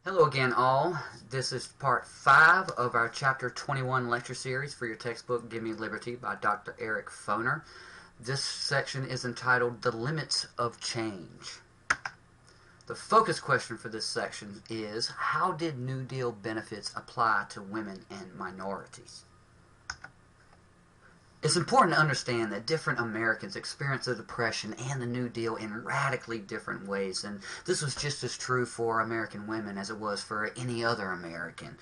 Hello again, all. This is part 5 of our Chapter 21 lecture series for your textbook, Give Me Liberty by Dr. Eric Foner. This section is entitled The Limits of Change. The focus question for this section is, how did New Deal benefits apply to women and minorities? It's important to understand that different Americans experienced the Depression and the New Deal in radically different ways, and this was just as true for American women as it was for any other American.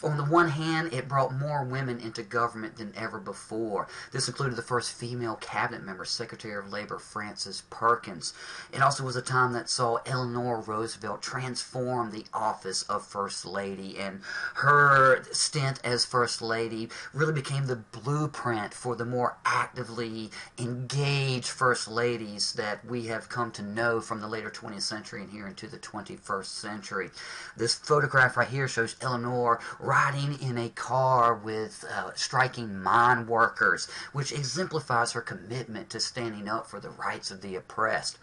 On the one hand, it brought more women into government than ever before. This included the first female cabinet member, Secretary of Labor Frances Perkins. It also was a time that saw Eleanor Roosevelt transform the office of First Lady, and her stint as First Lady really became the blueprint for the more actively engaged First Ladies that we have come to know from the later 20th century and here into the 21st century. This photograph right here shows Eleanor riding in a car with striking mine workers, which exemplifies her commitment to standing up for the rights of the oppressed.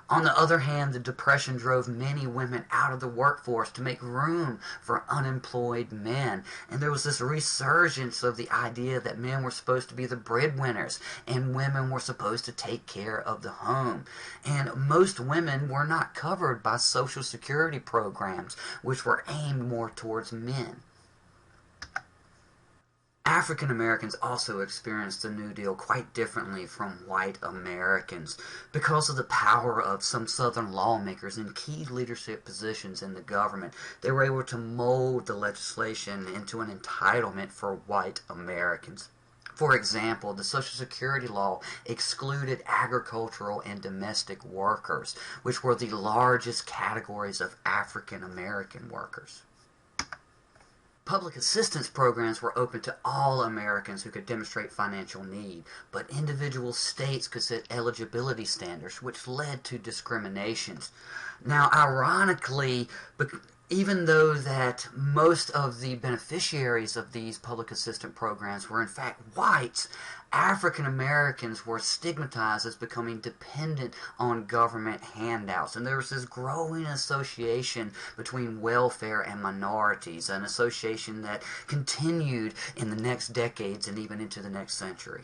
On the other hand, the Depression drove many women out of the workforce to make room for unemployed men. And there was this resurgence of the idea that men were supposed to be the breadwinners and women were supposed to take care of the home. And most women were not covered by Social Security programs, which were aimed more towards men. African Americans also experienced the New Deal quite differently from white Americans. Because of the power of some Southern lawmakers in key leadership positions in the government, they were able to mold the legislation into an entitlement for white Americans. For example, the Social Security law excluded agricultural and domestic workers, which were the largest categories of African American workers. Public assistance programs were open to all Americans who could demonstrate financial need, but individual states could set eligibility standards, which led to discriminations. Now, ironically, even though that most of the beneficiaries of these public assistance programs were in fact whites, African Americans were stigmatized as becoming dependent on government handouts. And there was this growing association between welfare and minorities, an association that continued in the next decades and even into the next century.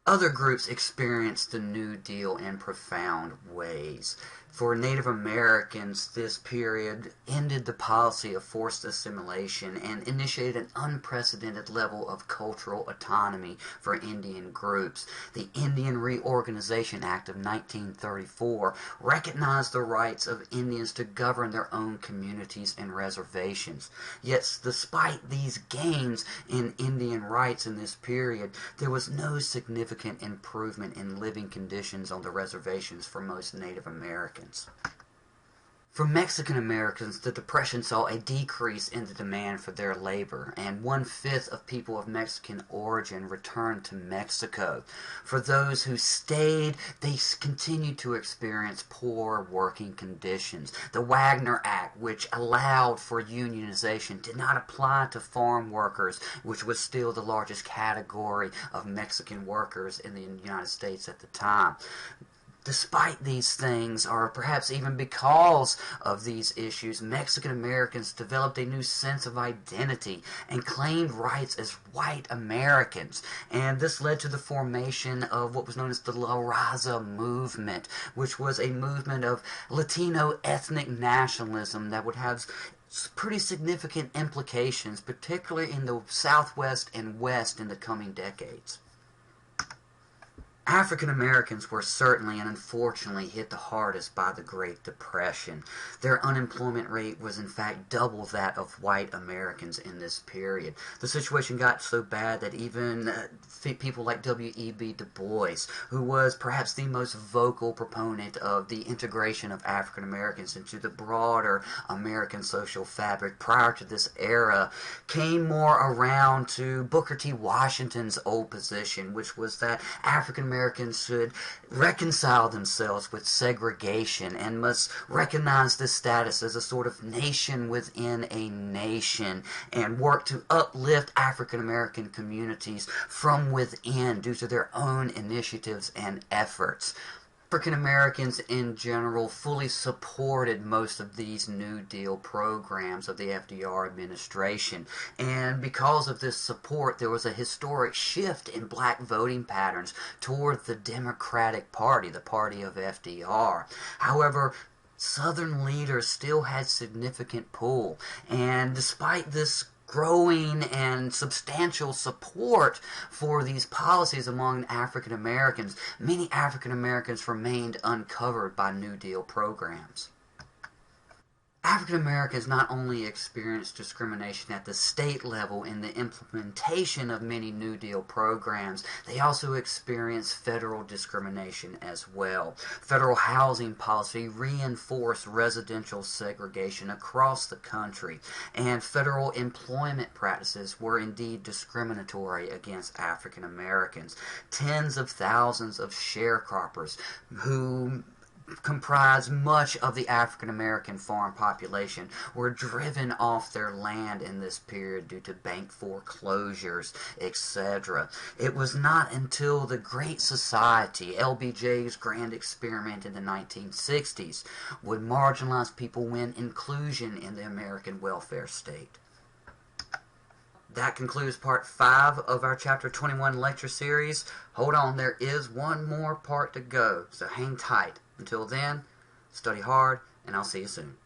Other groups experienced the New Deal in profound ways. For Native Americans, this period ended the policy of forced assimilation and initiated an unprecedented level of cultural autonomy for Indian groups. The Indian Reorganization Act of 1934 recognized the rights of Indians to govern their own communities and reservations. Yet, despite these gains in Indian rights in this period, there was no significant improvement in living conditions on the reservations for most Native Americans. For Mexican Americans, the Depression saw a decrease in the demand for their labor, and 1/5 of people of Mexican origin returned to Mexico. For those who stayed, they continued to experience poor working conditions. The Wagner Act, which allowed for unionization, did not apply to farm workers, which was still the largest category of Mexican workers in the United States at the time. Despite these things, or perhaps even because of these issues, Mexican Americans developed a new sense of identity and claimed rights as white Americans. And this led to the formation of what was known as the La Raza movement, which was a movement of Latino ethnic nationalism that would have pretty significant implications, particularly in the Southwest and West in the coming decades. African Americans were certainly and unfortunately hit the hardest by the Great Depression. Their unemployment rate was in fact double that of white Americans in this period. The situation got so bad that even people like W.E.B. Du Bois, who was perhaps the most vocal proponent of the integration of African Americans into the broader American social fabric prior to this era, came more around to Booker T. Washington's old position, which was that African Americans should reconcile themselves with segregation and must recognize this status as a sort of nation within a nation and work to uplift African American communities from within due to their own initiatives and efforts. African Americans in general fully supported most of these New Deal programs of the FDR administration. And because of this support, there was a historic shift in black voting patterns toward the Democratic Party, the party of FDR. However, Southern leaders still had significant pull, and despite this growing and substantial support for these policies among African Americans, many African Americans remained uncovered by New Deal programs. African Americans not only experienced discrimination at the state level in the implementation of many New Deal programs, they also experienced federal discrimination as well. Federal housing policy reinforced residential segregation across the country, and federal employment practices were indeed discriminatory against African Americans. Tens of thousands of sharecroppers who comprise much of the African American farm population were driven off their land in this period due to bank foreclosures, etc. It was not until the Great Society, LBJ's grand experiment in the 1960s, would marginalized people win inclusion in the American welfare state. That concludes part 5 of our Chapter 21 lecture series. Hold on, there is one more part to go, so hang tight. Until then, study hard, and I'll see you soon.